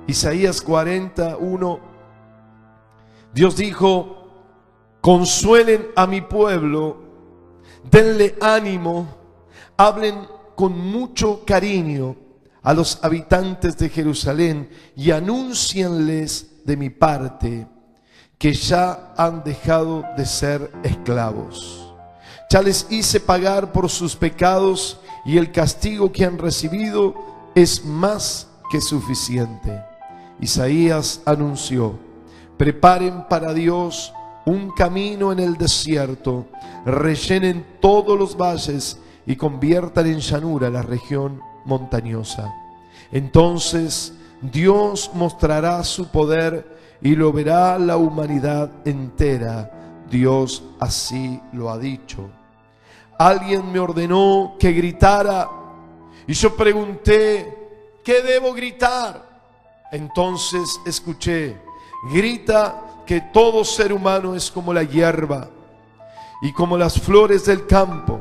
Isaías 41, Dios dijo: consuelen a mi pueblo, denle ánimo, hablen con mucho cariño a los habitantes de Jerusalén y anúncienles de mi parte que ya han dejado de ser esclavos. Ya les hice pagar por sus pecados y el castigo que han recibido es más que suficiente. Isaías anunció: preparen para Dios un camino en el desierto, rellenen todos los valles y conviertan en llanura la región montañosa. Entonces Dios mostrará su poder y lo verá la humanidad entera. Dios así lo ha dicho. Alguien me ordenó que gritara y yo pregunté: ¿qué debo gritar? Entonces escuché: grita que todo ser humano es como la hierba y como las flores del campo.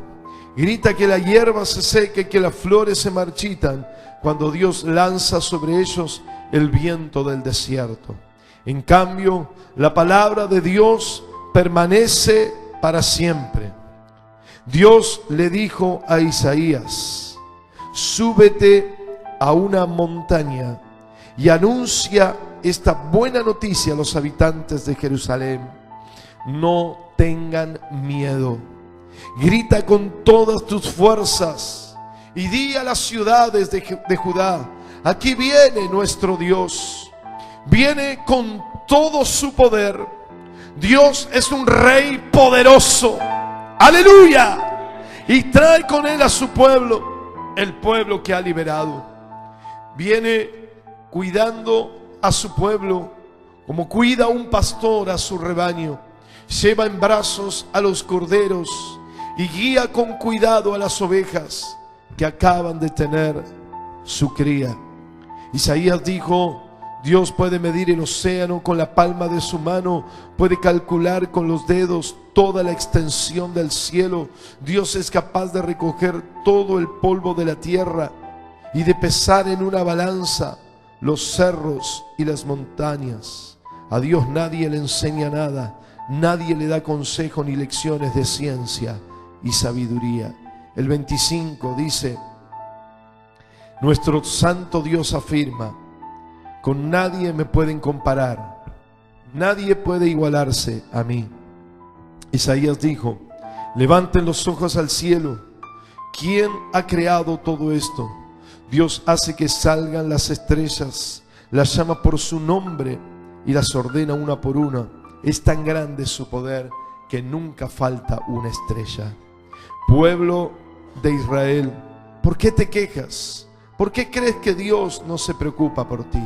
Grita que la hierba se seca y que las flores se marchitan cuando Dios lanza sobre ellos el viento del desierto. En cambio, la palabra de Dios permanece para siempre. Dios le dijo a Isaías: súbete a una montaña y anuncia esta buena noticia a los habitantes de Jerusalén. No tengan miedo. Grita con todas tus fuerzas y di a las ciudades de Judá: aquí viene nuestro Dios. Viene con todo su poder. Dios es un rey poderoso. ¡Aleluya! Y trae con él a su pueblo, el pueblo que ha liberado. Viene cuidando a su pueblo como cuida un pastor a su rebaño. Lleva en brazos a los corderos y guía con cuidado a las ovejas que acaban de tener su cría. Isaías dijo: Dios puede medir el océano con la palma de su mano, puede calcular con los dedos toda la extensión del cielo. Dios es capaz de recoger todo el polvo de la tierra y de pesar en una balanza los cerros y las montañas. A Dios nadie le enseña nada, nadie le da consejo ni lecciones de ciencia y sabiduría. El 25 dice: nuestro santo Dios afirma: con nadie me pueden comparar, nadie puede igualarse a mí. Isaías dijo: levanten los ojos al cielo. ¿Quién ha creado todo esto? Dios hace que salgan las estrellas, las llama por su nombre y las ordena una por una. Es tan grande su poder que nunca falta una estrella. Pueblo de Israel, ¿por qué te quejas? ¿Por qué crees que Dios no se preocupa por ti?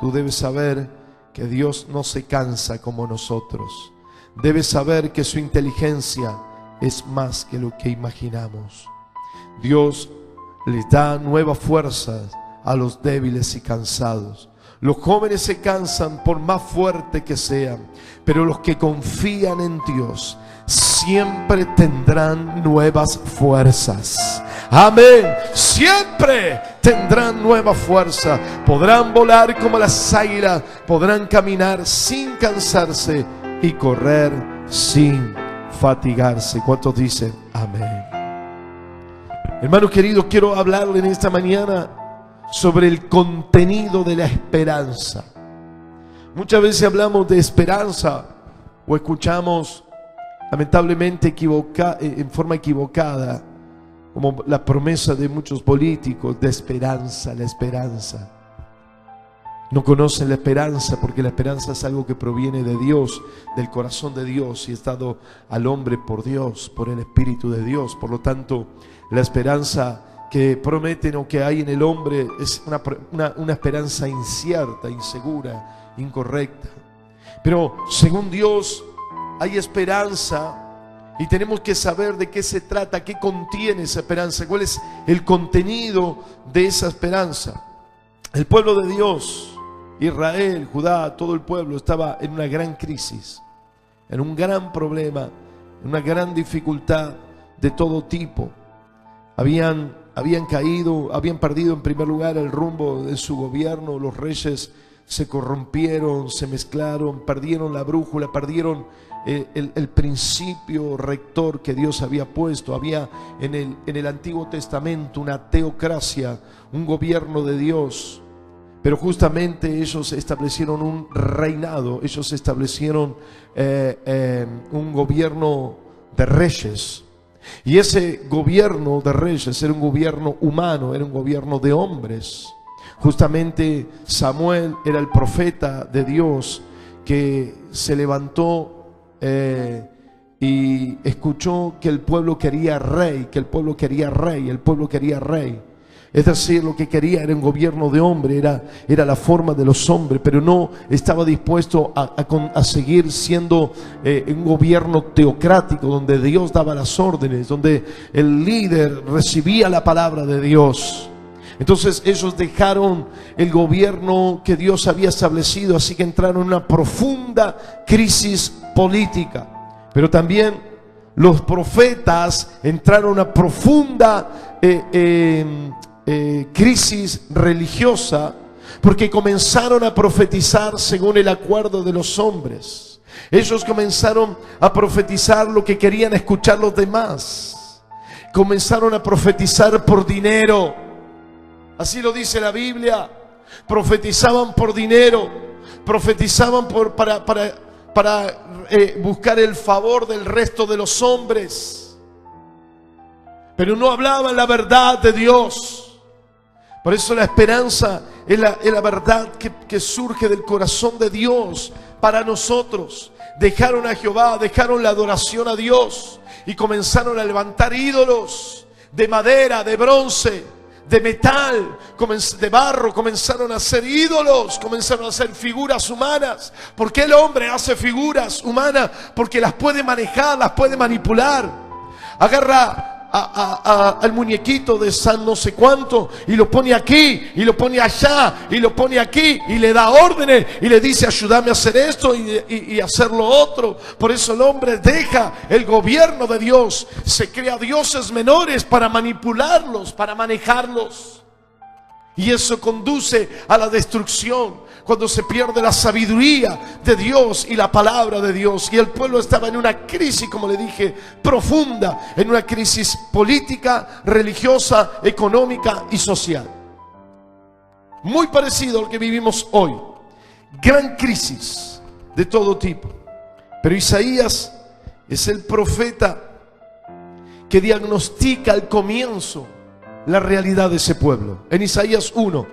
Tú debes saber que Dios no se cansa como nosotros. Debes saber que su inteligencia es más que lo que imaginamos. Dios les da nuevas fuerzas a los débiles y cansados. Los jóvenes se cansan por más fuerte que sean, pero los que confían en Dios siempre tendrán nuevas fuerzas. Amén. Siempre tendrán nueva fuerza. Podrán volar como las águilas, podrán caminar sin cansarse y correr sin fatigarse. ¿Cuántos dicen amén? Hermano querido, quiero hablarle en esta mañana sobre el contenido de la esperanza. Muchas veces hablamos de esperanza o escuchamos lamentablemente en forma equivocada, como la promesa de muchos políticos de esperanza, la esperanza. No conocen la esperanza porque la esperanza es algo que proviene de Dios, del corazón de Dios, y es dado al hombre por Dios, por el Espíritu de Dios. Por lo tanto, la esperanza que prometen o que hay en el hombre es una esperanza incierta, insegura, incorrecta. Pero según Dios hay esperanza y tenemos que saber de qué se trata, qué contiene esa esperanza, cuál es el contenido de esa esperanza. El pueblo de Dios, Israel, Judá, todo el pueblo estaba en una gran crisis, en un gran problema, en una gran dificultad de todo tipo. Habían habían caído, habían perdido en primer lugar el rumbo de su gobierno. Los reyes se corrompieron, se mezclaron, perdieron la brújula, perdieron el principio rector que Dios había puesto. Había en el Antiguo Testamento una teocracia, un gobierno de Dios, pero justamente ellos establecieron un reinado, ellos establecieron un gobierno de reyes. Y ese gobierno de reyes era un gobierno humano, era un gobierno de hombres. Justamente Samuel era el profeta de Dios que se levantó y escuchó que el pueblo quería rey, que el pueblo quería rey, el pueblo quería rey. Es decir, lo que quería era un gobierno de hombre, era la forma de los hombres, pero no estaba dispuesto a seguir siendo un gobierno teocrático, donde Dios daba las órdenes, donde el líder recibía la palabra de Dios. Entonces ellos dejaron el gobierno que Dios había establecido, así que entraron en una profunda crisis política. Pero también los profetas entraron en una profunda crisis religiosa, porque comenzaron a profetizar según el acuerdo de los hombres. Ellos comenzaron a profetizar lo que querían escuchar los demás. Comenzaron a profetizar por dinero. Así lo dice la Biblia. Profetizaban por dinero, profetizaban para buscar el favor del resto de los hombres, pero no hablaban la verdad de Dios. Por eso la esperanza es la verdad que surge del corazón de Dios para nosotros. Dejaron a Jehová, dejaron la adoración a Dios y comenzaron a levantar ídolos de madera, de bronce, de metal, de barro. Comenzaron a hacer ídolos, comenzaron a hacer figuras humanas. ¿Por qué el hombre hace figuras humanas? Porque las puede manejar, las puede manipular. Agarra al muñequito de San no sé cuánto y lo pone aquí y lo pone allá y lo pone aquí y le da órdenes y le dice: ayúdame a hacer esto y hacer lo otro. Por eso el hombre deja el gobierno de Dios, se crea dioses menores para manipularlos, para manejarlos, y eso conduce a la destrucción. Cuando se pierde la sabiduría de Dios y la palabra de Dios. Y el pueblo estaba en una crisis, como le dije, profunda, en una crisis política, religiosa, económica y social. Muy parecido al que vivimos hoy. Gran crisis de todo tipo. Pero Isaías es el profeta que diagnostica al comienzo la realidad de ese pueblo. En Isaías 1,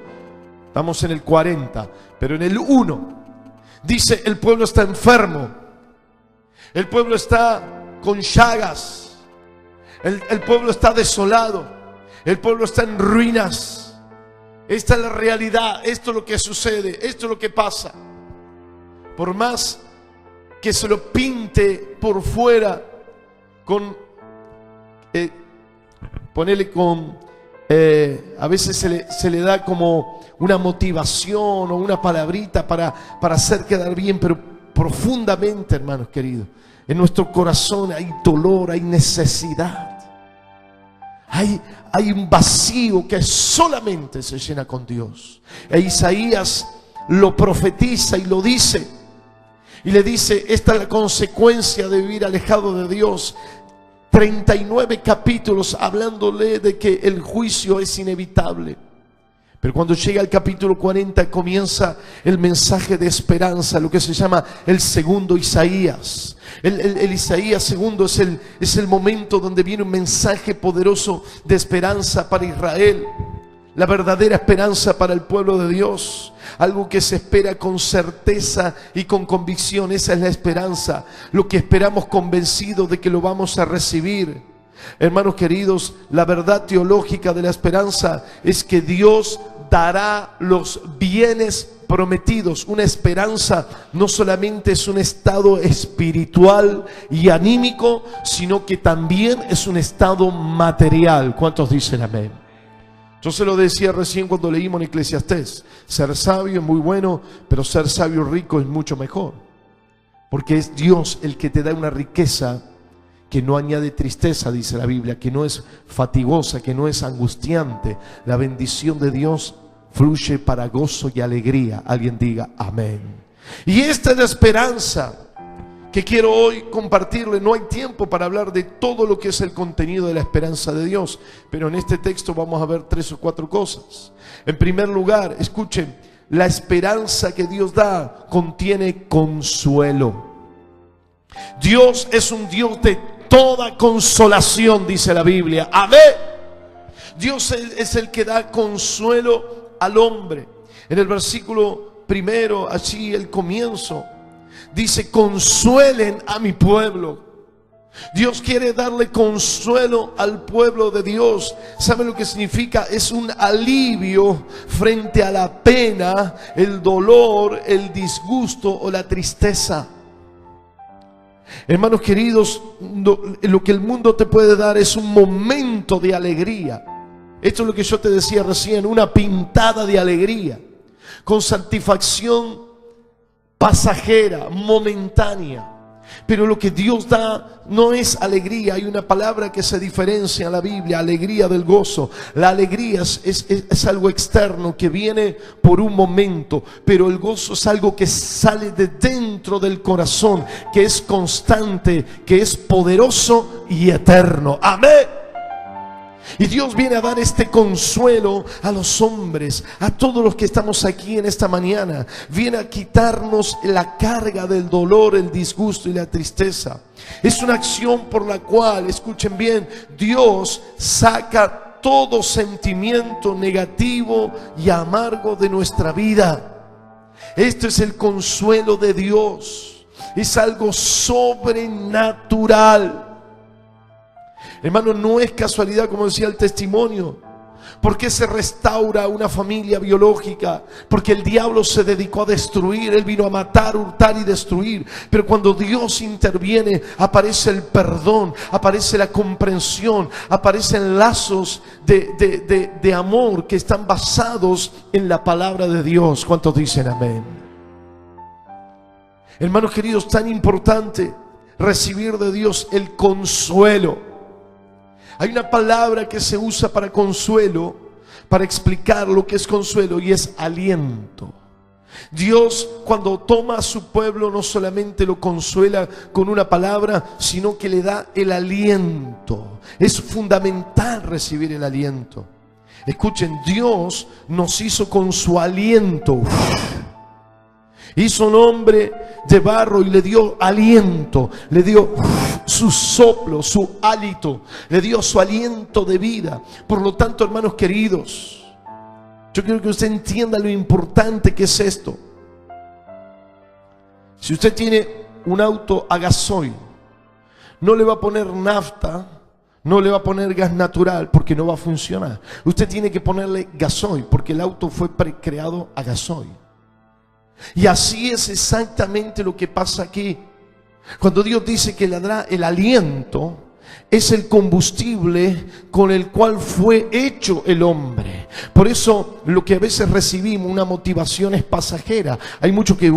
estamos en el 40, pero en el 1 dice: el pueblo está enfermo, el pueblo está con llagas, el pueblo está desolado, el pueblo está en ruinas. Esta es la realidad, esto es lo que sucede, esto es lo que pasa. Por más que se lo pinte por fuera con ponele con a veces se le da como una motivación o una palabrita para hacer quedar bien, pero profundamente, hermanos queridos, en nuestro corazón hay dolor, hay necesidad, hay un vacío que solamente se llena con Dios. E Isaías lo profetiza y lo dice, y le dice: esta es la consecuencia de vivir alejado de Dios. 39 capítulos hablándole de que el juicio es inevitable. Pero cuando llega al capítulo 40 comienza el mensaje de esperanza, lo que se llama el segundo Isaías. El Isaías segundo es el momento donde viene un mensaje poderoso de esperanza para Israel. La verdadera esperanza para el pueblo de Dios. Algo que se espera con certeza y con convicción. Esa es la esperanza. Lo que esperamos convencidos de que lo vamos a recibir. Hermanos queridos, la verdad teológica de la esperanza es que Dios dará los bienes prometidos. Una esperanza no solamente es un estado espiritual y anímico, sino que también es un estado material. ¿Cuántos dicen amén? Yo se lo decía recién cuando leímos en Eclesiastés: ser sabio es muy bueno, pero ser sabio rico es mucho mejor. Porque es Dios el que te da una riqueza que no añade tristeza, dice la Biblia, que no es fatigosa, que no es angustiante. La bendición de Dios fluye para gozo y alegría. Alguien diga amén. Y esta es la esperanza que quiero hoy compartirle. No hay tiempo para hablar de todo lo que es el contenido de la esperanza de Dios, pero en este texto vamos a ver 3 o 4 cosas. En primer lugar, escuchen, la esperanza que Dios da contiene consuelo. Dios es un Dios de toda consolación, dice la Biblia. Amén. Dios es el que da consuelo al hombre. En el versículo primero, allí el comienzo, dice: consuelen a mi pueblo. Dios quiere darle consuelo al pueblo de Dios. ¿Saben lo que significa? Es un alivio frente a la pena, el dolor, el disgusto o la tristeza. Hermanos queridos, lo que el mundo te puede dar es un momento de alegría. Esto es lo que yo te decía recién, una pintada de alegría, con satisfacción pasajera, momentánea. Pero lo que Dios da no es alegría. Hay una palabra que se diferencia en la Biblia: alegría del gozo. La alegría es algo externo que viene por un momento, pero el gozo es algo que sale de dentro del corazón, que es constante, que es poderoso y eterno. Amén. Y Dios viene a dar este consuelo a los hombres, a todos los que estamos aquí en esta mañana. Viene a quitarnos la carga del dolor, el disgusto y la tristeza. Es una acción por la cual, escuchen bien, Dios saca todo sentimiento negativo y amargo de nuestra vida. Este es el consuelo de Dios. Es algo sobrenatural. Hermano, no es casualidad, como decía el testimonio. ¿Por qué se restaura una familia biológica? Porque el diablo se dedicó a destruir. Él vino a matar, hurtar y destruir. Pero cuando Dios interviene, aparece el perdón, aparece la comprensión, aparecen lazos de amor que están basados en la palabra de Dios. ¿Cuántos dicen amén? Hermanos queridos, tan importante recibir de Dios el consuelo. Hay una palabra que se usa para consuelo, para explicar lo que es consuelo, y es aliento. Dios, cuando toma a su pueblo, no solamente lo consuela con una palabra, sino que le da el aliento. Es fundamental recibir el aliento. Escuchen, Dios nos hizo con su aliento. Hizo un hombre de barro y le dio aliento, le dio su soplo, su hálito, le dio su aliento de vida. Por lo tanto, hermanos queridos, yo quiero que usted entienda lo importante que es esto. Si usted tiene un auto a gasoil, no le va a poner nafta, no le va a poner gas natural, porque no va a funcionar. Usted tiene que ponerle gasoil, porque el auto fue creado a gasoil. Y así es exactamente lo que pasa aquí. Cuando Dios dice que le dará el aliento, es el combustible con el cual fue hecho el hombre. Por eso lo que a veces recibimos, una motivación, es pasajera. Hay muchos que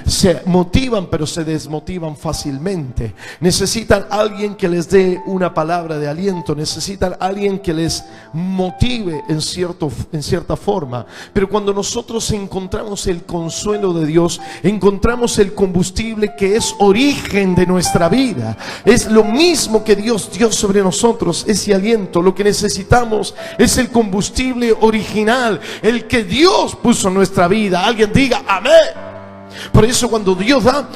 se motivan, pero se desmotivan fácilmente. Necesitan a alguien que les dé una palabra de aliento. Necesitan a alguien que les motive en cierta forma. Pero cuando nosotros encontramos el consuelo de Dios, encontramos el combustible que es origen de nuestra vida. Es lo mismo que Dios dio sobre nosotros, ese aliento. Lo que necesitamos es el combustible original, el que Dios puso en nuestra vida. Alguien diga amén. Por eso cuando Dios da,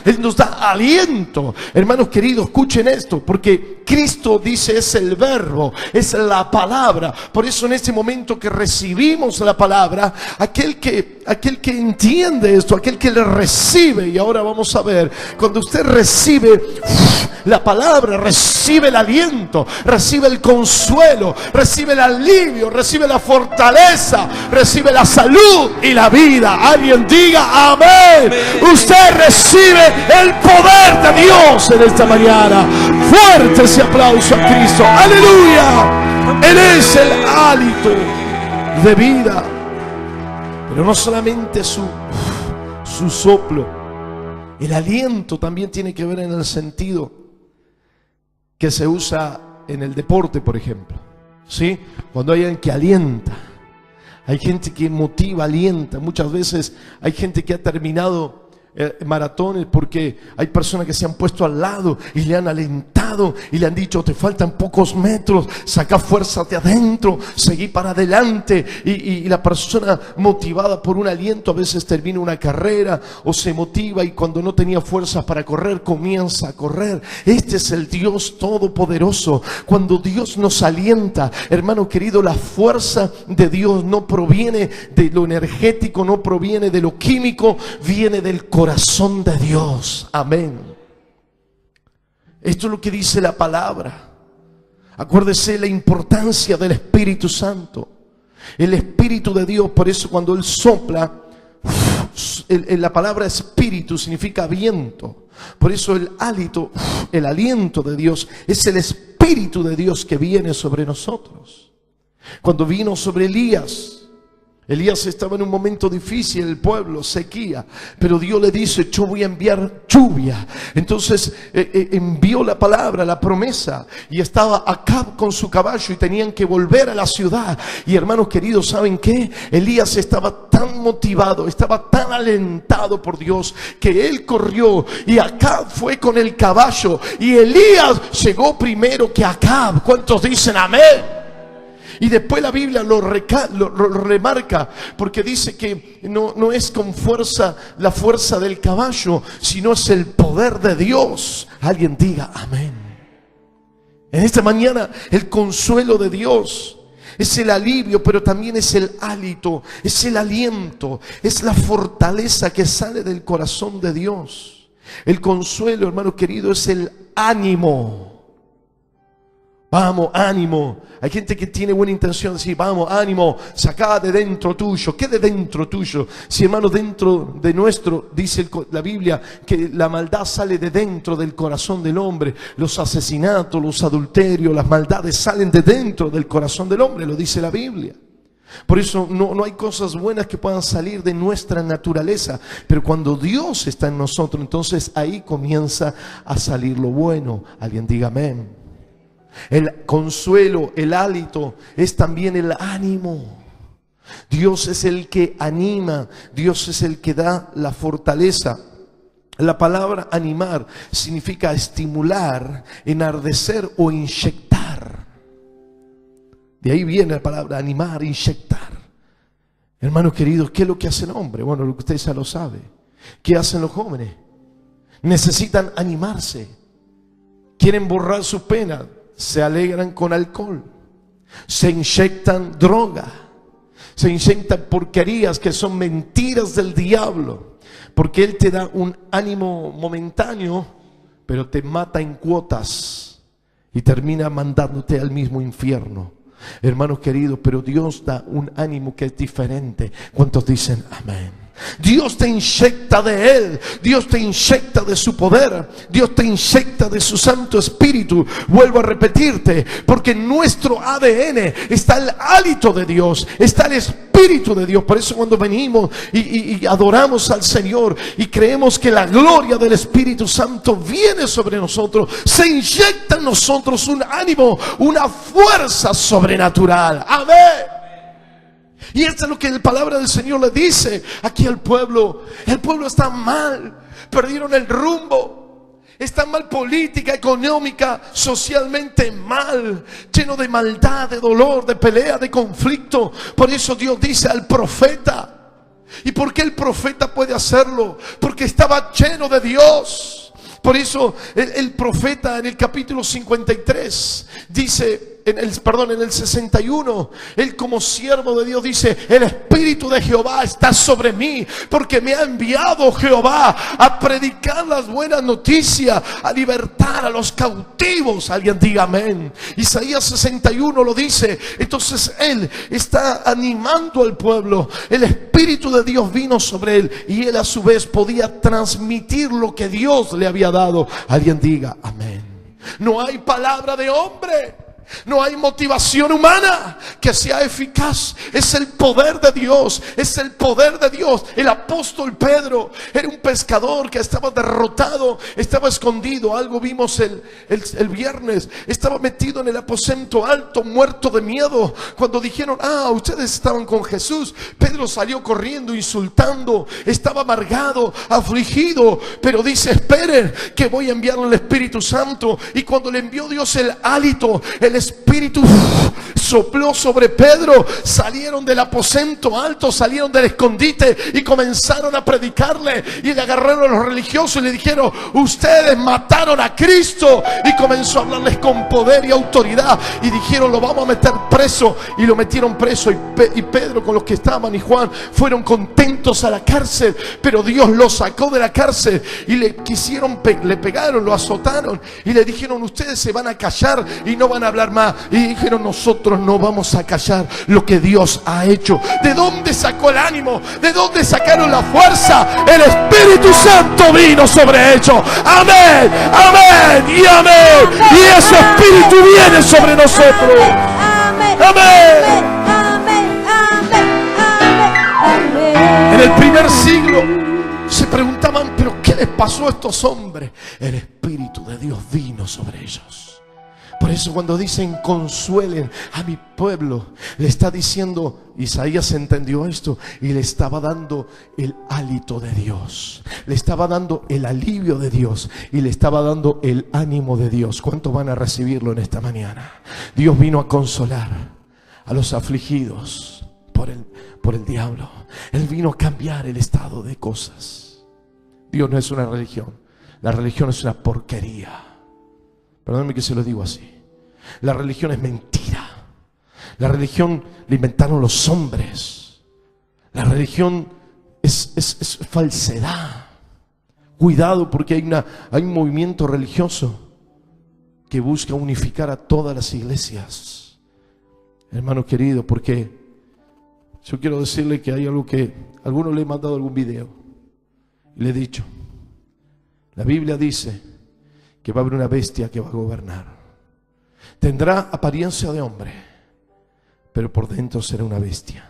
Él nos da aliento. Hermanos queridos, escuchen esto, porque Cristo dice es el verbo, es la palabra. Por eso en este momento que recibimos la palabra, aquel que entiende esto, aquel que le recibe, y ahora vamos a ver, cuando usted recibe la palabra, recibe el aliento, recibe el consuelo, recibe el alivio, recibe la fortaleza, recibe la salud y la vida. Alguien diga amén. Usted recibe el poder de Dios en esta mañana. Fuerte ese aplauso a Cristo. Aleluya. Él es el hálito de vida. Pero no solamente su soplo. El aliento también tiene que ver en el sentido que se usa en el deporte, por ejemplo, ¿sí? Cuando hay alguien que alienta, hay gente que motiva, alienta. Muchas veces hay gente que ha terminado maratones porque hay personas que se han puesto al lado y le han alentado y le han dicho: te faltan pocos metros, saca fuerza de adentro, seguí para adelante. Y la persona motivada por un aliento a veces termina una carrera o se motiva, y cuando no tenía fuerzas para correr comienza a correr. Este es el Dios todopoderoso. Cuando Dios nos alienta, hermano querido, la fuerza de Dios no proviene de lo energético, no proviene de lo químico, viene del corazón de Dios. Amén. Esto es lo que dice la palabra. Acuérdese la importancia del Espíritu Santo. El Espíritu de Dios, por eso cuando Él sopla, la palabra espíritu significa viento. Por eso el hálito, el aliento de Dios, es el Espíritu de Dios que viene sobre nosotros. Cuando vino sobre Elías estaba en un momento difícil, el pueblo, sequía, pero Dios le dice: yo voy a enviar lluvia. Entonces envió la palabra, la promesa, y estaba Acab con su caballo y tenían que volver a la ciudad. Y hermanos queridos, ¿saben qué? Elías estaba tan motivado, estaba tan alentado por Dios, que él corrió y Acab fue con el caballo, y Elías llegó primero que Acab. ¿Cuántos dicen amén? Y después la Biblia lo remarca, porque dice que no es con fuerza, la fuerza del caballo, sino es el poder de Dios. Alguien diga amén. En esta mañana el consuelo de Dios es el alivio, pero también es el hálito, es el aliento, es la fortaleza que sale del corazón de Dios. El consuelo, hermano querido, es el ánimo. Vamos, ánimo. Hay gente que tiene buena intención de decir: vamos, ánimo, saca de dentro tuyo. ¿Qué de dentro tuyo? Si, hermano, dentro de nuestro, dice la Biblia, que la maldad sale de dentro del corazón del hombre. Los asesinatos, los adulterios, las maldades salen de dentro del corazón del hombre, lo dice la Biblia. Por eso no hay cosas buenas que puedan salir de nuestra naturaleza, pero cuando Dios está en nosotros, entonces ahí comienza a salir lo bueno. Alguien diga amén. El consuelo, el hálito, es también el ánimo. Dios es el que anima, Dios es el que da la fortaleza. La palabra animar significa estimular, enardecer o inyectar. De ahí viene la palabra animar, inyectar. Hermanos queridos, ¿qué es lo que hace el hombre? Bueno, lo que usted ya lo sabe. ¿Qué hacen los jóvenes? Necesitan animarse. Quieren borrar su pena. Se alegran con alcohol, se inyectan droga, se inyectan porquerías que son mentiras del diablo, porque él te da un ánimo momentáneo, pero te mata en cuotas y termina mandándote al mismo infierno. Hermanos queridos, pero Dios da un ánimo que es diferente. ¿Cuántos dicen amén? Dios te inyecta de Él, Dios te inyecta de su poder, Dios te inyecta de su Santo Espíritu. Vuelvo a repetirte, porque en nuestro ADN está el hálito de Dios, está el Espíritu de Dios. Por eso cuando venimos y adoramos al Señor y creemos que la gloria del Espíritu Santo viene sobre nosotros, se inyecta en nosotros un ánimo, una fuerza sobrenatural. Amén. Y esto es lo que la palabra del Señor le dice aquí al pueblo. El pueblo está mal, perdieron el rumbo, está mal política, económica, socialmente mal, lleno de maldad, de dolor, de pelea, de conflicto. Por eso Dios dice al profeta. ¿Y por qué el profeta puede hacerlo? Porque estaba lleno de Dios. Por eso el profeta en el capítulo 53 dice, en el 61, él como siervo de Dios dice: el Espíritu de Jehová está sobre mí, porque me ha enviado Jehová a predicar las buenas noticias, a libertar a los cautivos. Alguien diga amén. Isaías 61 lo dice. Entonces él está animando al pueblo. El Espíritu de Dios vino sobre él y él a su vez podía transmitir lo que Dios le había dado. Alguien diga amén. No hay palabra de hombre. No hay motivación humana que sea eficaz. Es el poder de Dios. Es el poder de Dios. El apóstol Pedro era un pescador que estaba derrotado, estaba escondido. Algo vimos el viernes. Estaba metido en el aposento alto, muerto de miedo. Cuando dijeron, ustedes estaban con Jesús, Pedro salió corriendo, insultando. Estaba amargado, afligido. Pero dice, esperen que voy a enviarle el Espíritu Santo. Y cuando le envió Dios el hálito, el Espíritu sopló sobre Pedro. Salieron del aposento alto, salieron del escondite y comenzaron a predicarle. Y le agarraron a los religiosos y le dijeron, ustedes mataron a Cristo. Y comenzó a hablarles con poder y autoridad. Y dijeron, lo vamos a meter preso. Y lo metieron preso. Y Pedro con los que estaban y Juan fueron contentos a la cárcel. Pero Dios lo sacó de la cárcel. Y le pegaron, lo azotaron. Y le dijeron, ustedes se van a callar y no van a hablar más. Y dijeron, nosotros no vamos a callar lo que Dios ha hecho. ¿De dónde sacó el ánimo? ¿De dónde sacaron la fuerza? El Espíritu Santo vino sobre ellos. Amén, amén y amén. Y ese Espíritu viene sobre nosotros. Amén. En el primer siglo se preguntaban, pero ¿qué les pasó a estos hombres? El Espíritu de Dios vino sobre ellos. Por eso cuando dicen consuelen a mi pueblo, le está diciendo, Isaías entendió esto y le estaba dando el hálito de Dios, le estaba dando el alivio de Dios y le estaba dando el ánimo de Dios. ¿Cuántos van a recibirlo en esta mañana? Dios vino a consolar a los afligidos por el diablo. Él vino a cambiar el estado de cosas. Dios no es una religión. La religión es una porquería. Perdónenme que se lo digo así. La religión es mentira. La religión la inventaron los hombres. La religión es falsedad. Cuidado, porque hay un movimiento religioso que busca unificar a todas las iglesias. Hermano querido, porque yo quiero decirle que hay algo que algunos le he mandado algún video y le he dicho. La Biblia dice que va a haber una bestia que va a gobernar. Tendrá apariencia de hombre, pero por dentro será una bestia.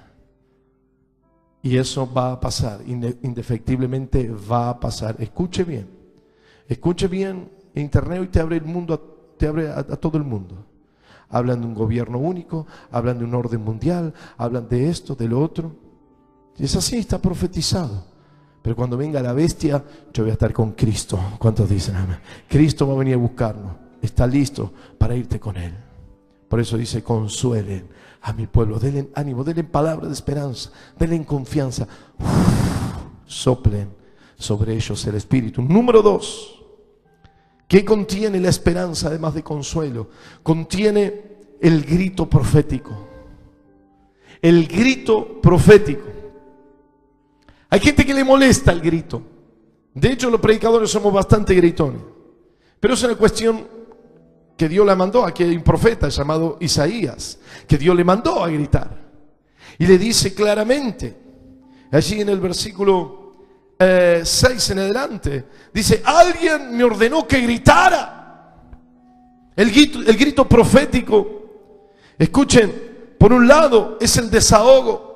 Y eso va a pasar, indefectiblemente va a pasar. Escuche bien, internet hoy te abre el mundo, te abre a todo el mundo. Hablan de un gobierno único, hablan de un orden mundial, hablan de esto, de lo otro. Y es así, está profetizado. Pero cuando venga la bestia, yo voy a estar con Cristo. ¿Cuántos dicen amén? Cristo va a venir a buscarnos. Está listo para irte con Él. Por eso dice, consuelen a mi pueblo. Denle ánimo, denle palabra de esperanza, denle confianza. Soplen sobre ellos el Espíritu. Número 2. ¿Qué contiene la esperanza además de consuelo? Contiene el grito profético. El grito profético. Hay gente que le molesta el grito. De hecho, los predicadores somos bastante gritones. Pero es una cuestión que Dios le mandó. Aquí hay un profeta llamado Isaías, que Dios le mandó a gritar. Y le dice claramente, allí en el versículo 6 en adelante, dice, alguien me ordenó que gritara. El grito profético, escuchen, por un lado es el desahogo.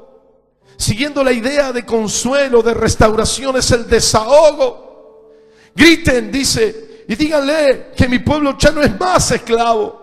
Siguiendo la idea de consuelo, de restauración, es el desahogo. Griten, dice, y díganle que mi pueblo ya no es más esclavo.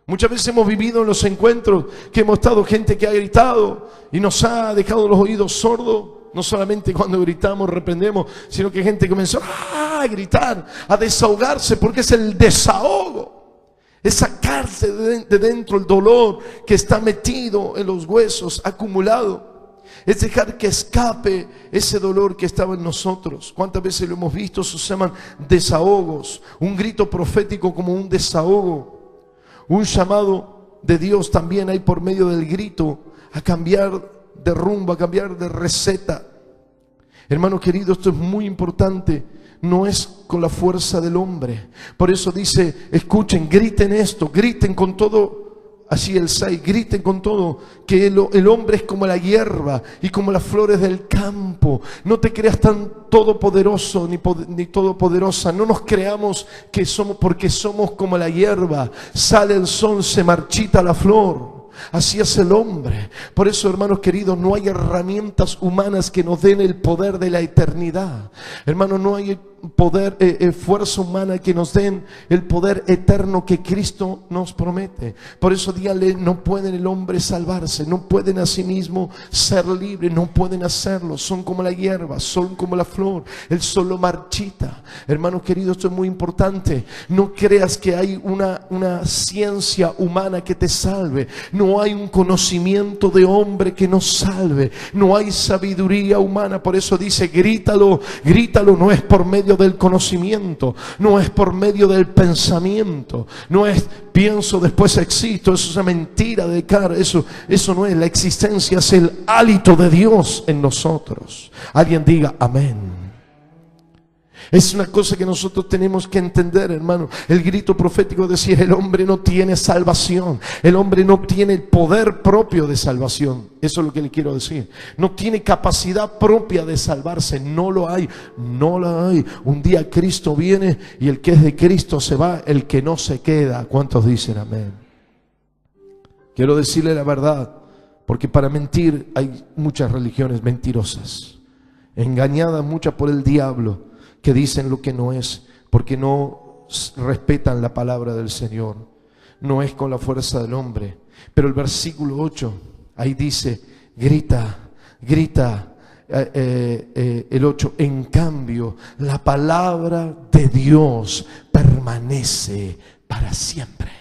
Muchas veces hemos vivido en los encuentros que hemos estado gente que ha gritado y nos ha dejado los oídos sordos. No solamente cuando gritamos, reprendemos, sino que gente comenzó a gritar, a desahogarse, porque es el desahogo. Es sacarse de dentro el dolor que está metido en los huesos, acumulado. Es dejar que escape ese dolor que estaba en nosotros. ¿Cuántas veces lo hemos visto? Eso se llaman desahogos. Un grito profético como un desahogo. Un llamado de Dios también hay por medio del grito a cambiar de rumbo, a cambiar de receta. Hermano querido, esto es muy importante. No es con la fuerza del hombre. Por eso dice, escuchen, griten esto, griten con todo Así el 6, griten con todo que el hombre es como la hierba y como las flores del campo. No te creas tan todopoderoso ni todopoderosa. No nos creamos que somos, porque somos como la hierba. Sale el sol, se marchita la flor. Así es el hombre. Por eso, hermanos queridos, no hay herramientas humanas que nos den el poder de la eternidad. Hermanos, no hay poder, fuerza humana que nos den el poder eterno que Cristo nos promete. Por eso díganle, no pueden el hombre salvarse, no pueden a sí mismo ser libres, no pueden hacerlo. Son como la hierba, son como la flor, el sol lo marchita. Hermanos queridos, esto es muy importante. No creas que hay una ciencia humana que te salve. No hay un conocimiento de hombre que nos salve. No hay sabiduría humana. Por eso dice, grítalo, grítalo. No es por medio del conocimiento, no es por medio del pensamiento, no es pienso después existo. Eso es una mentira de cara. Eso no es. La existencia es el hálito de Dios en nosotros. Alguien diga amén. Es una cosa que nosotros tenemos que entender, hermano. El grito profético es decir, el hombre no tiene salvación. El hombre no tiene el poder propio de salvación. Eso es lo que le quiero decir. No tiene capacidad propia de salvarse. No lo hay. No lo hay. Un día Cristo viene y el que es de Cristo se va, el que no se queda. ¿Cuántos dicen amén? Quiero decirle la verdad, porque para mentir hay muchas religiones mentirosas, engañadas muchas por el diablo, que dicen lo que no es, porque no respetan la palabra del Señor. No es con la fuerza del hombre. Pero el versículo 8, ahí dice, grita, grita, el 8, en cambio, la palabra de Dios permanece para siempre.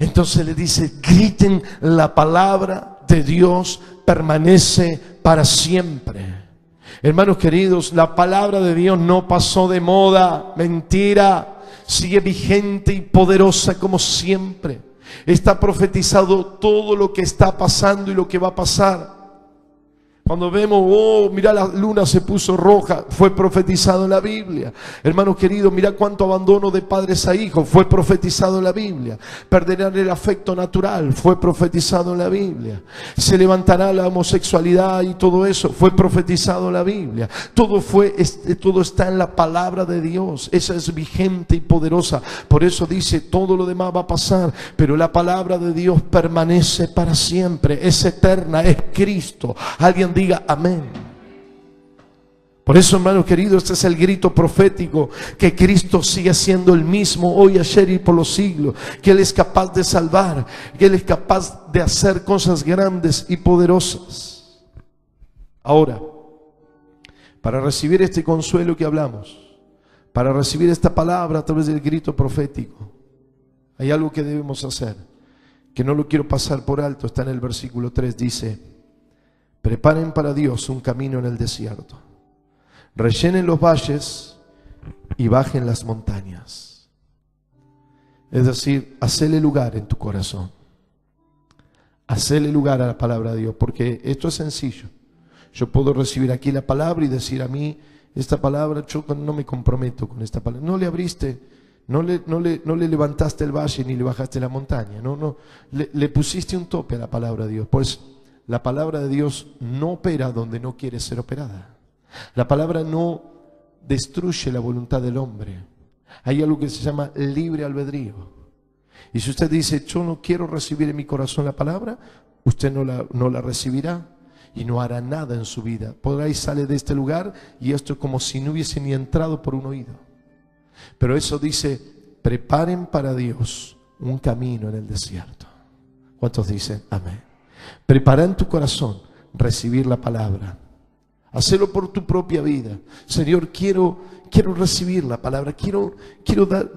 Entonces le dice, griten, la palabra de Dios permanece para siempre. Hermanos queridos, la palabra de Dios no pasó de moda, mentira, sigue vigente y poderosa como siempre. Está profetizado todo lo que está pasando y lo que va a pasar. Cuando vemos, oh, mira, la luna se puso roja, fue profetizado en la Biblia. Hermanos queridos, mira cuánto abandono de padres a hijos, fue profetizado en la Biblia. Perderán el afecto natural, fue profetizado en la Biblia. Se levantará la homosexualidad y todo eso, fue profetizado en la Biblia. Todo está en la palabra de Dios. Esa es vigente y poderosa. Por eso dice, todo lo demás va a pasar, pero la palabra de Dios permanece para siempre. Es eterna, es Cristo. Alguien diga amén. Por eso, hermanos queridos, este es el grito profético, que Cristo sigue siendo el mismo hoy, ayer y por los siglos, que Él es capaz de salvar, que Él es capaz de hacer cosas grandes y poderosas. Ahora, para recibir este consuelo que hablamos, para recibir esta palabra a través del grito profético, hay algo que debemos hacer, que no lo quiero pasar por alto. Está en el versículo 3, dice: preparen para Dios un camino en el desierto. Rellenen los valles y bajen las montañas. Es decir, hacele lugar en tu corazón. Hacele lugar a la palabra de Dios, porque esto es sencillo. Yo puedo recibir aquí la palabra y decir a mí, esta palabra, yo no me comprometo con esta palabra. No le abriste, no le levantaste el valle ni le bajaste la montaña. Le pusiste un tope a la palabra de Dios. Pues la palabra de Dios no opera donde no quiere ser operada. La palabra no destruye la voluntad del hombre. Hay algo que se llama libre albedrío. Y si usted dice, yo no quiero recibir en mi corazón la palabra, usted no la recibirá y no hará nada en su vida. Podrá y sale de este lugar y esto es como si no hubiese ni entrado por un oído. Pero eso dice, preparen para Dios un camino en el desierto. ¿Cuántos dicen amén? Prepara en tu corazón recibir la palabra. Hacelo por tu propia vida. Señor, quiero recibir la palabra. Quiero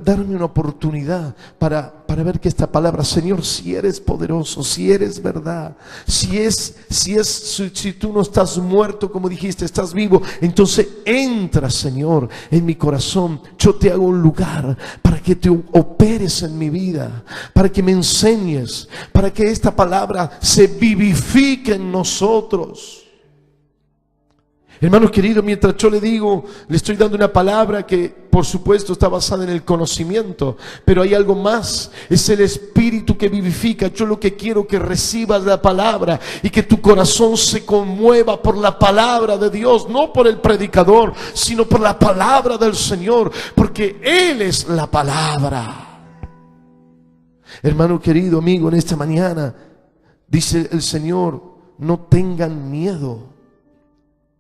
darme una oportunidad para ver que esta palabra, Señor, si eres poderoso, si eres verdad, si tú no estás muerto, como dijiste, estás vivo, entonces entra, Señor, en mi corazón. Yo te hago un lugar para que te operes en mi vida, para que me enseñes, para que esta palabra se vivifique en nosotros. Hermanos queridos, mientras yo le digo, le estoy dando una palabra que por supuesto está basada en el conocimiento, pero hay algo más, es el Espíritu que vivifica. Yo lo que quiero que recibas la palabra y que tu corazón se conmueva por la palabra de Dios, no por el predicador, sino por la palabra del Señor, porque Él es la palabra. Hermano querido, amigo, en esta mañana dice el Señor, no tengan miedo.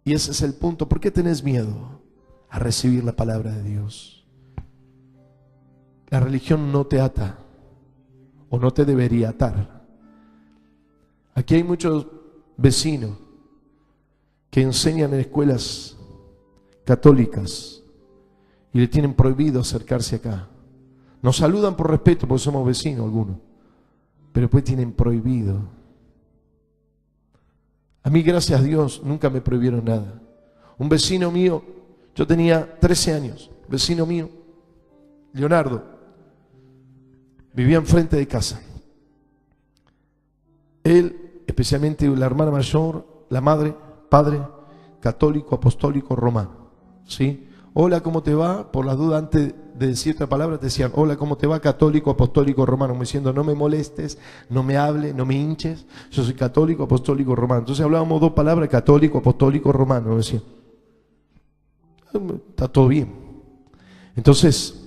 Y ese es el punto. ¿Por qué tenés miedo a recibir la palabra de Dios? La religión no te ata, o no te debería atar. Aquí hay muchos vecinos que enseñan en escuelas católicas y le tienen prohibido acercarse acá. Nos saludan por respeto porque somos vecinos algunos, pero después tienen prohibido. A mí, gracias a Dios, nunca me prohibieron nada. Un vecino mío, yo tenía 13 años, vecino mío, Leonardo, vivía enfrente de casa. Él, especialmente la hermana mayor, la madre, padre, católico, apostólico, romano. ¿Sí? Hola, ¿cómo te va? Por las dudas, antes de decir esta palabra, te decían, hola, ¿cómo te va? Católico, apostólico, romano. Me diciendo, no me molestes, no me hables, no me hinches. Yo soy católico, apostólico, romano. Entonces hablábamos dos palabras, católico, apostólico, romano. Me decían, está todo bien. Entonces,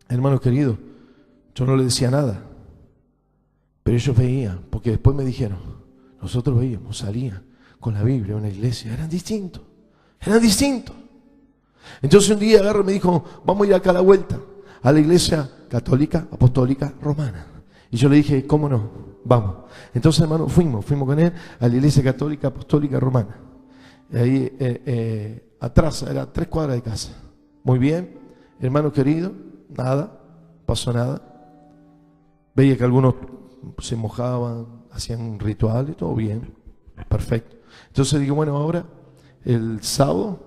hermanos queridos, yo no le decía nada. Pero ellos veían, porque después me dijeron, nosotros veíamos, salían con la Biblia en la iglesia. Eran distintos. Entonces un día agarró y me dijo, vamos a ir acá a la vuelta, a la iglesia católica, apostólica, romana. Y yo le dije, ¿cómo no? Vamos. Entonces, hermano, fuimos con él a la iglesia católica, apostólica, romana. Y ahí atrás, era 3 cuadras de casa. Muy bien, hermano querido, nada, pasó nada. Veía que algunos se mojaban, hacían rituales, todo bien, perfecto. Entonces digo, bueno, ahora el sábado,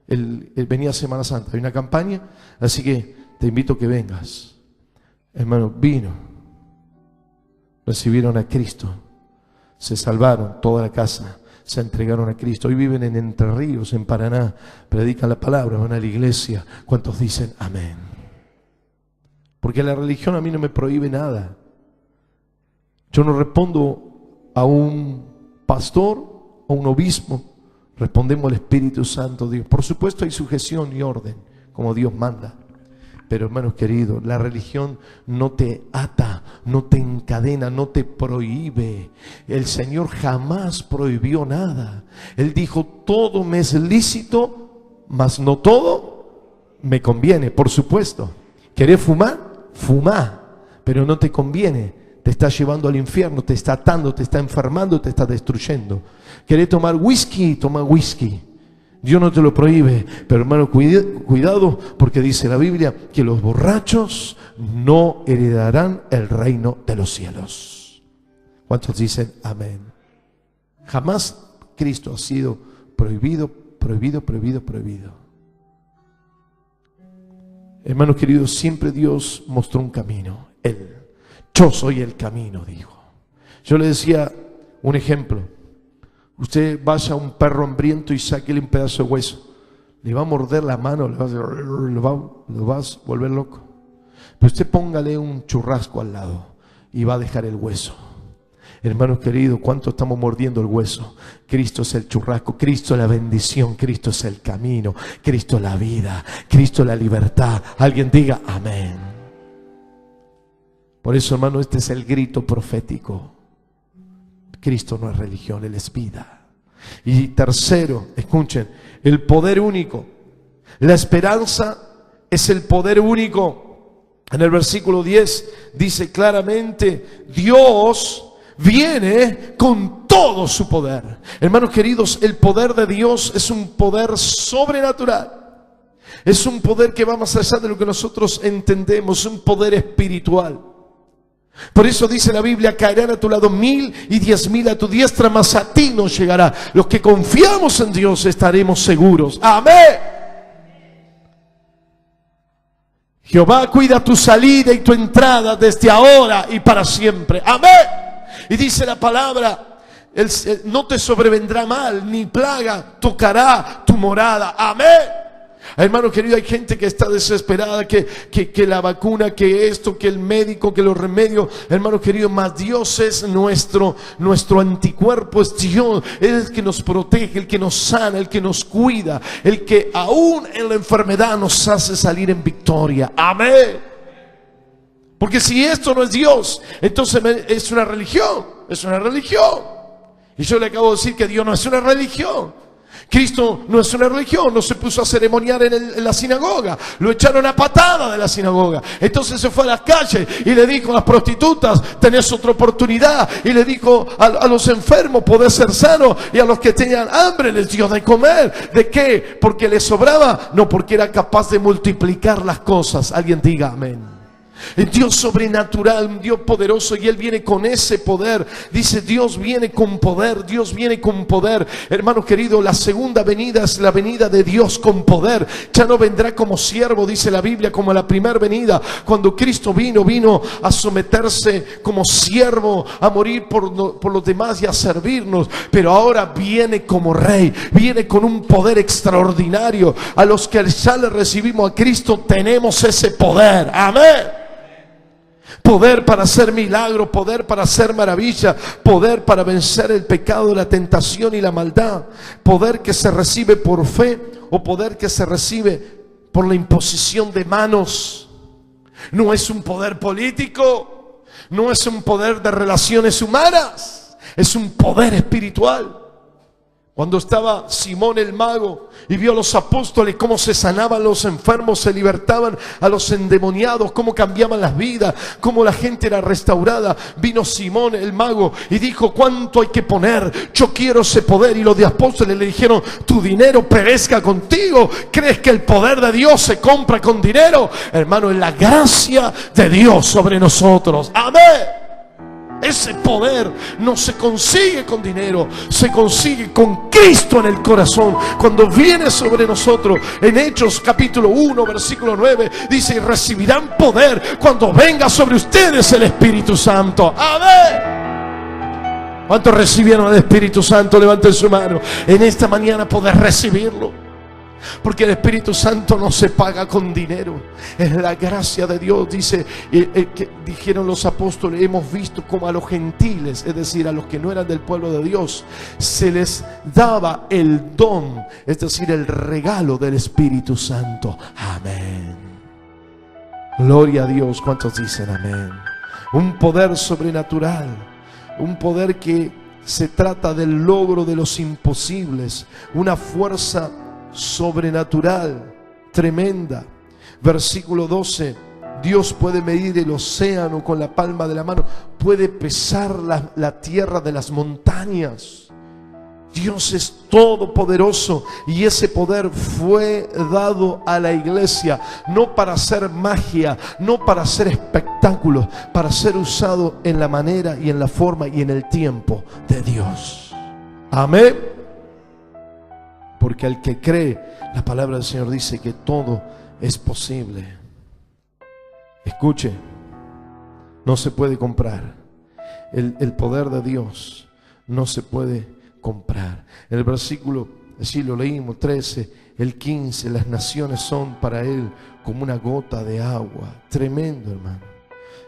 venía Semana Santa, hay una campaña, así que te invito a que vengas. Hermano, vino, recibieron a Cristo, se salvaron toda la casa, se entregaron a Cristo. Hoy viven en Entre Ríos, en Paraná, predican la palabra, van a la iglesia. ¿Cuántos dicen amén? Porque la religión a mí no me prohíbe nada. Yo no respondo a un pastor, a un obispo, respondemos al Espíritu Santo de Dios. Por supuesto hay sujeción y orden, como Dios manda. Pero hermanos queridos, la religión no te ata, no te encadena, no te prohíbe. El Señor jamás prohibió nada. Él dijo, todo me es lícito, mas no todo me conviene. Por supuesto, ¿querés fumar? Fumá, pero no te conviene. Te está llevando al infierno, te está atando, te está enfermando, te está destruyendo. ¿Querés tomar whisky? Toma whisky. Dios no te lo prohíbe, pero hermano, cuidado, porque dice la Biblia que los borrachos no heredarán el reino de los cielos. ¿Cuántos dicen amén? Jamás Cristo ha sido prohibido. Hermanos queridos, siempre Dios mostró un camino. Yo soy el camino, dijo. Yo le decía un ejemplo. Usted vaya a un perro hambriento y sáquele un pedazo de hueso. Le va a morder la mano, lo va a volver loco. Pero usted póngale un churrasco al lado y va a dejar el hueso. Hermanos queridos, ¿cuánto estamos mordiendo el hueso? Cristo es el churrasco, Cristo es la bendición, Cristo es el camino, Cristo es la vida, Cristo es la libertad. Alguien diga amén. Por eso, hermano, este es el grito profético. Cristo no es religión, Él es vida. Y tercero, escuchen, el poder único. La esperanza es el poder único. En el versículo 10 dice claramente, Dios viene con todo su poder. Hermanos queridos, el poder de Dios es un poder sobrenatural. Es un poder que va más allá de lo que nosotros entendemos, un poder espiritual. Por eso dice la Biblia, caerán a tu lado 1000 y 10.000 a tu diestra, mas a ti no llegará. Los que confiamos en Dios estaremos seguros. Amén. Jehová cuida tu salida y tu entrada desde ahora y para siempre. Amén. Y dice la palabra, no te sobrevendrá mal, ni plaga tocará tu morada. Amén. Hermano querido, hay gente que está desesperada, que la vacuna, que esto, que el médico, que los remedios. Hermano querido, más Dios es nuestro anticuerpo, es Dios, es el que nos protege, el que nos sana, el que nos cuida, el que aún en la enfermedad nos hace salir en victoria. Amén. Porque si esto no es Dios, entonces es una religión, es una religión. Y yo le acabo de decir que Dios no es una religión. Cristo no es una religión, no se puso a ceremoniar en la sinagoga, lo echaron a patada de la sinagoga. Entonces se fue a las calles y le dijo a las prostitutas: tenés otra oportunidad. Y le dijo a los enfermos: podés ser sanos. Y a los que tenían hambre les dio de comer. ¿De qué? ¿Porque les sobraba? No, porque era capaz de multiplicar las cosas. Alguien diga amén. El Dios sobrenatural, un Dios poderoso, y Él viene con ese poder. Dice: Dios viene con poder, Dios viene con poder. Hermano querido, la segunda venida es la venida de Dios con poder. Ya no vendrá como siervo, dice la Biblia, como la primera venida. Cuando Cristo vino a someterse como siervo, a morir por los demás y a servirnos. Pero ahora viene como rey, viene con un poder extraordinario. A los que ya le recibimos a Cristo tenemos ese poder. Amén. Poder para hacer milagro, poder para hacer maravilla, poder para vencer el pecado, la tentación y la maldad. Poder que se recibe por fe o poder que se recibe por la imposición de manos. No es un poder político, no es un poder de relaciones humanas, es un poder espiritual. Cuando estaba Simón el mago y vio a los apóstoles cómo se sanaban los enfermos, se libertaban a los endemoniados, cómo cambiaban las vidas, cómo la gente era restaurada, vino Simón el mago y dijo: ¿cuánto hay que poner? Yo quiero ese poder. Y los de apóstoles le dijeron: tu dinero perezca contigo. ¿Crees que el poder de Dios se compra con dinero? Hermano, es la gracia de Dios sobre nosotros. Amén. Ese poder no se consigue con dinero, se consigue con Cristo en el corazón. Cuando viene sobre nosotros, en Hechos capítulo 1 versículo 9 dice: y recibirán poder cuando venga sobre ustedes el Espíritu Santo. Amén. ¿Cuántos recibieron el Espíritu Santo? Levanten su mano. En esta mañana poder recibirlo. Porque el Espíritu Santo no se paga con dinero, es la gracia de Dios. Dice que dijeron los apóstoles: hemos visto como a los gentiles, es decir, a los que no eran del pueblo de Dios, se les daba el don, es decir, el regalo del Espíritu Santo. Amén. Gloria a Dios. ¿Cuántos dicen amén? Un poder sobrenatural, un poder que se trata del logro de los imposibles, una fuerza sobrenatural, tremenda. Versículo 12: Dios puede medir el océano con la palma de la mano, puede pesar la tierra de las montañas. Dios es todopoderoso y ese poder fue dado a la iglesia, no para hacer magia, no para hacer espectáculos, para ser usado en la manera y en la forma y en el tiempo de Dios. Amén. Porque al que cree, la palabra del Señor dice que todo es posible. Escuche, no se puede comprar. El poder de Dios no se puede comprar. El versículo, así lo leímos, 13, el 15, las naciones son para Él como una gota de agua. Tremendo, hermano.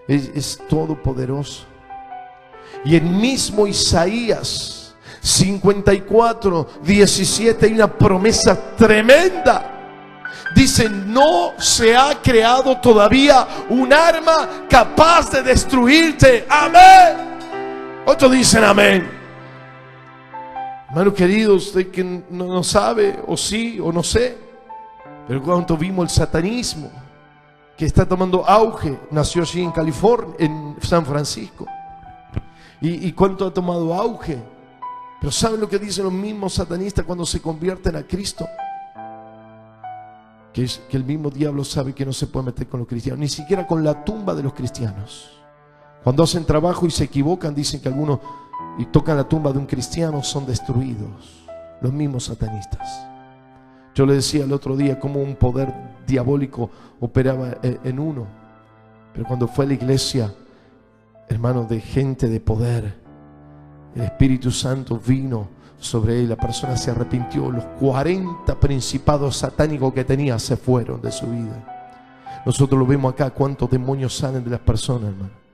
Es todopoderoso. Y el mismo Isaías 54:17 hay una promesa tremenda. Dice: no se ha creado todavía un arma capaz de destruirte. Amén. Otros dicen amén. Hermano querido, usted que no sabe, o sí o no sé, pero cuando vimos el satanismo que está tomando auge, nació allí en California, en San Francisco, y cuánto ha tomado auge. Pero ¿saben lo que dicen los mismos satanistas cuando se convierten a Cristo? Que el mismo diablo sabe que no se puede meter con los cristianos, ni siquiera con la tumba de los cristianos. Cuando hacen trabajo y se equivocan, dicen que algunos y tocan la tumba de un cristiano, son destruidos. Los mismos satanistas. Yo le decía el otro día cómo un poder diabólico operaba en uno. Pero cuando fue a la iglesia, hermano, de gente de poder, el Espíritu Santo vino sobre él, la persona se arrepintió, los 40 principados satánicos que tenía se fueron de su vida. Nosotros lo vemos acá, cuántos demonios salen de las personas, hermano.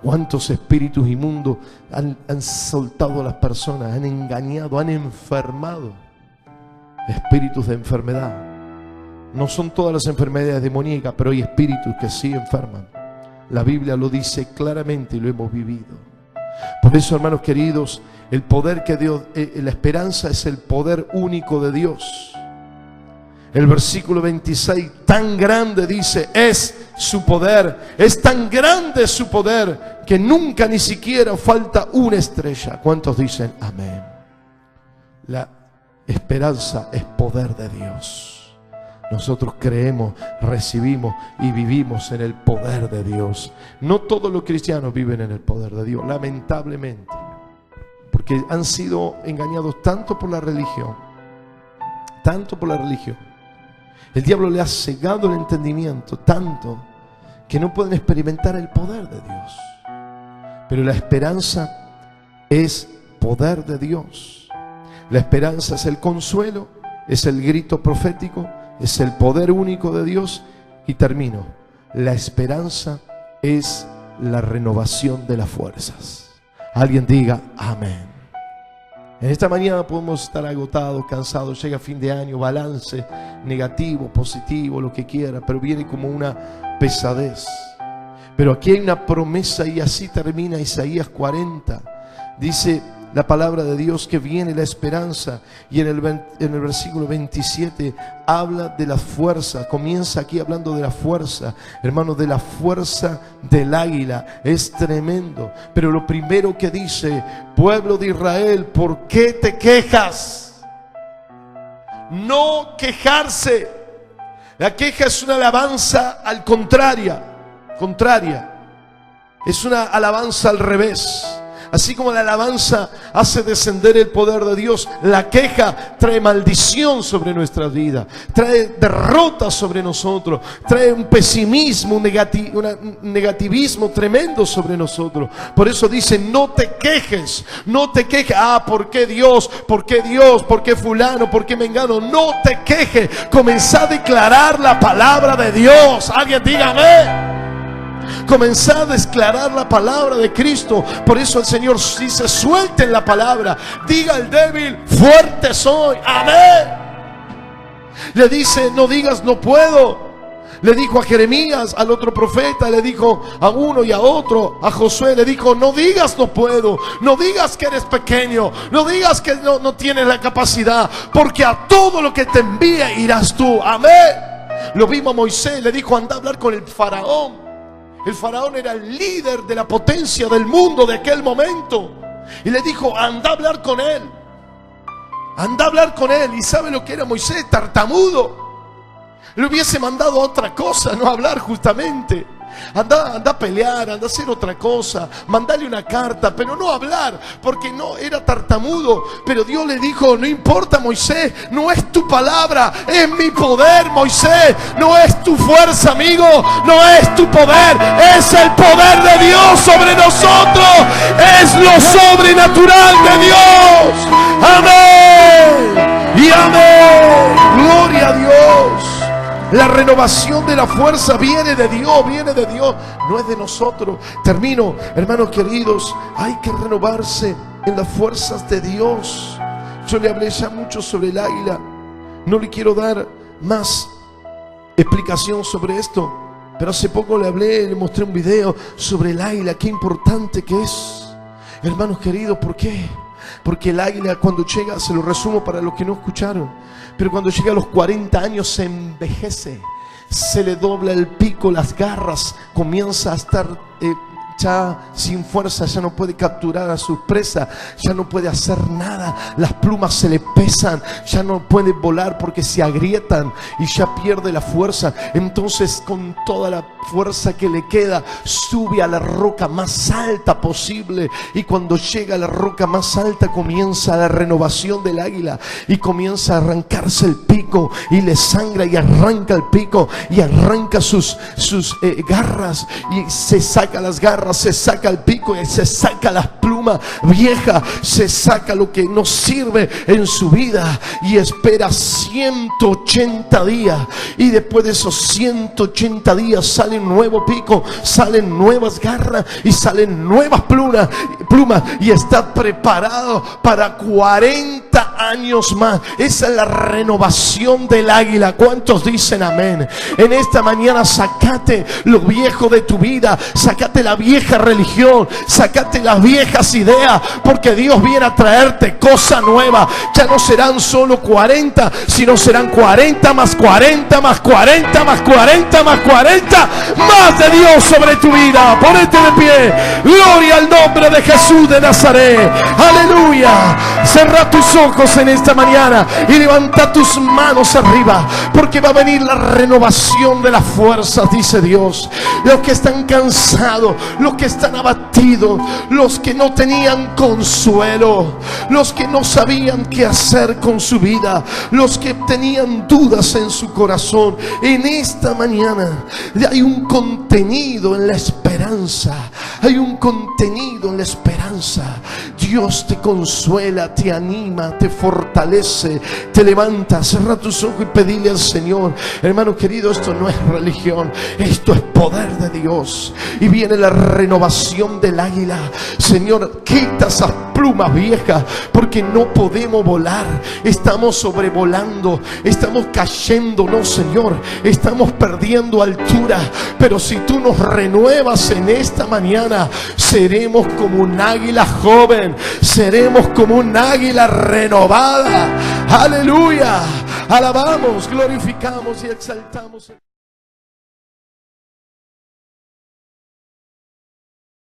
Cuántos espíritus inmundos han soltado a las personas, han engañado, han enfermado. Espíritus de enfermedad. No son todas las enfermedades demoníacas, pero hay espíritus que sí enferman. La Biblia lo dice claramente y lo hemos vivido. Por eso, hermanos queridos, el poder que Dios, la esperanza es el poder único de Dios. El versículo 26, tan grande dice, es su poder, es tan grande su poder que nunca ni siquiera falta una estrella. ¿Cuántos dicen amén? La esperanza es poder de Dios. Nosotros creemos, recibimos y vivimos en el poder de Dios. No todos los cristianos viven en el poder de Dios, lamentablemente, porque han sido engañados tanto por la religión, El diablo le ha cegado el entendimiento tanto que no pueden experimentar el poder de Dios. Pero la esperanza es poder de Dios. La esperanza es el consuelo, es el grito profético, es el poder único de Dios. Y termino. La esperanza es la renovación de las fuerzas. Alguien diga amén. En esta mañana podemos estar agotados, cansados, llega fin de año, balance negativo, positivo, lo que quiera, pero viene como una pesadez. Pero aquí hay una promesa y así termina Isaías 40. Dice la palabra de Dios que viene la esperanza, y en el versículo 27 habla de la fuerza. Comienza aquí hablando de la fuerza, hermanos, de la fuerza del águila. Es tremendo. Pero lo primero que dice: pueblo de Israel, ¿por qué te quejas? No quejarse. La queja es una alabanza al contraria. Es una alabanza al revés. Así como la alabanza hace descender el poder de Dios, la queja trae maldición sobre nuestras vidas, trae derrota sobre nosotros, trae un pesimismo, un negativismo tremendo sobre nosotros. Por eso dice: no te quejes, no te quejes. ¿Por qué Dios? ¿Por qué Dios? ¿Por qué fulano? ¿Por qué mengano? No te quejes. Comenzá a declarar la palabra de Dios. Alguien diga amén. Comenzá a declarar la palabra de Cristo. Por eso el Señor dice: suelten la palabra. Diga al débil: fuerte soy. Amén. Le dice: no digas no puedo. Le dijo a Jeremías, al otro profeta, le dijo a uno y a otro. A Josué le dijo: no digas no puedo. No digas que eres pequeño. No digas que no tienes la capacidad, porque a todo lo que te envíe irás tú. Amén. Lo vimos a Moisés, le dijo: anda a hablar con el faraón. El faraón era el líder de la potencia del mundo de aquel momento. Y le dijo: anda a hablar con él. Anda a hablar con él. ¿Y sabe lo que era Moisés? Tartamudo. Le hubiese mandado otra cosa, no hablar justamente. Anda a pelear, anda a hacer otra cosa, mandale una carta, pero no hablar, porque no era tartamudo. Pero Dios le dijo: no importa, Moisés, no es tu palabra, es mi poder, Moisés. No es tu fuerza, amigo, no es tu poder, es el poder de Dios sobre nosotros, es lo sobrenatural de Dios. Amén y amén. Gloria a Dios. La renovación de la fuerza viene de Dios, no es de nosotros. Termino, hermanos queridos. Hay que renovarse en las fuerzas de Dios. Yo le hablé ya mucho sobre el águila. No le quiero dar más explicación sobre esto, pero hace poco le mostré un video sobre el águila. Qué importante que es, hermanos queridos. ¿Por qué? Porque el águila, cuando llega, se lo resumo para los que no escucharon, pero cuando llega a los 40 años se envejece, se le dobla el pico, las garras, comienza a estar ya sin fuerza, ya no puede capturar a sus presas, ya no puede hacer nada, las plumas se le pesan, ya no puede volar porque se agrietan y ya pierde la fuerza. Entonces, con toda la fuerza que le queda, sube a la roca más alta posible, y cuando llega a la roca más alta comienza la renovación del águila y comienza a arrancarse el pico pico y le sangra y arranca el pico y arranca sus garras, y se saca las garras, se saca el pico y se saca las plumas viejas, se saca lo que no sirve en su vida, y espera 180 días, y después de esos 180 días sale un nuevo pico, salen nuevas garras y salen nuevas plumas, y está preparado para 40 años más. Esa es la renovación del águila. ¿Cuántos dicen amén? En esta mañana sacate lo viejo de tu vida, sacate la vieja religión, sacate las viejas ideas, porque Dios viene a traerte cosa nueva. Ya no serán solo 40, sino serán 40 más 40 más 40 más 40 más 40 más de Dios sobre tu vida. Ponete de pie. Gloria al nombre de Jesús de Nazaret. Aleluya. Cerra tus ojos en esta mañana y levanta tus manos arriba, porque va a venir la renovación de las fuerzas, dice Dios. Los que están cansados, los que están abatidos, los que no tenían consuelo, los que no sabían qué hacer con su vida, los que tenían dudas en su corazón, en esta mañana hay un contenido en la esperanza. Hay un contenido en la esperanza. Dios te consuela, te anima, te fortalece, te levanta. Cierra tus ojos y pedile al Señor. Hermano querido, esto no es religión, esto es poder de Dios. Y viene la renovación del águila. Señor, quita esas plumas viejas, porque no podemos volar. Estamos sobrevolando, estamos cayendo, no Señor, estamos perdiendo altura. Pero si tú nos renuevas en esta mañana, seremos como un águila joven, seremos como un águila renovada. Aleluya. Alabamos, glorificamos y exaltamos.